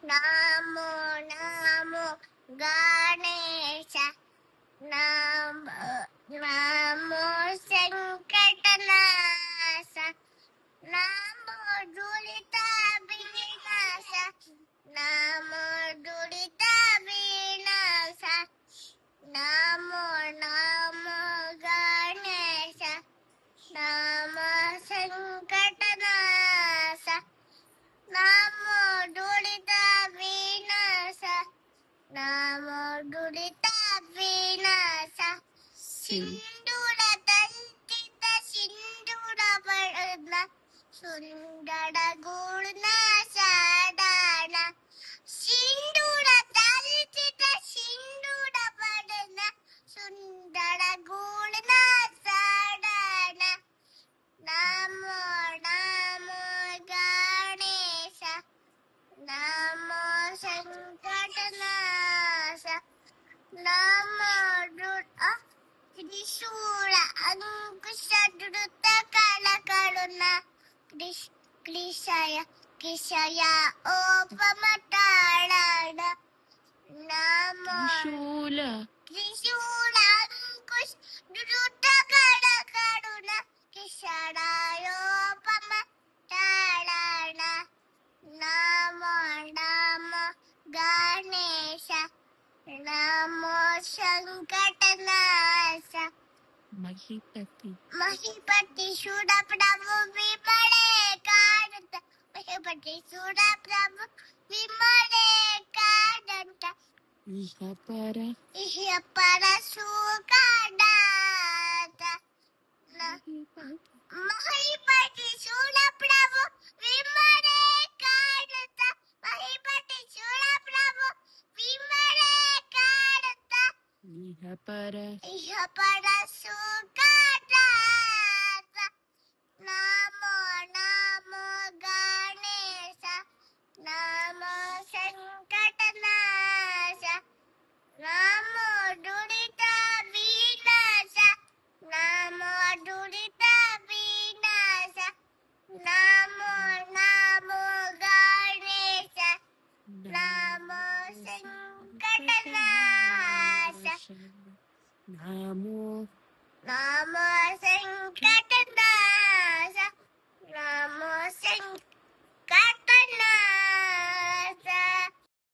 Namo Namo Ganesha. Namo Sankatanasa. Namo Dulita Vinasa. Namo Dulita Vinasa. Namo Namo Ganesha. Namo Sankatanasa. Namo Dulita Vinasa. Namo Dulita Vinasa. Sindura Dantita Sindura Varna. Sundara Gurna Sadana. Sindura Dantita Sindura Varna. Sundara Gurna Sadana. Namo Namo Ganesha. Namo Sankatanasa. Namo Trishula Ankusha Druta Kala Karuna. Krishaya Opamatarana. Namo Trishula Ankush Druta Kala Karuna. Krishaya Opamatarana. Namo Namo Ganesha. Namo Sankatanasa. Mahipati Sura Prabhu Vimale Kadanta. Mahipati Sura Prabhu Vimale Kadanta. Ihapara Sukadata. Mahipati Sura Prabhu Vimale Kadanta. Mahipati Sura Prabhu Vimale Kadanta. Ihapara Sukadata. Namo Namo Ganesha. Namo Sankatanasa. Namo Dulita Vinasa. Namo Dulita Vinasa. Namo Namo Ganesha. Namo Sankatanasa. Namo Sankatanasa. Namo Sankatanasa.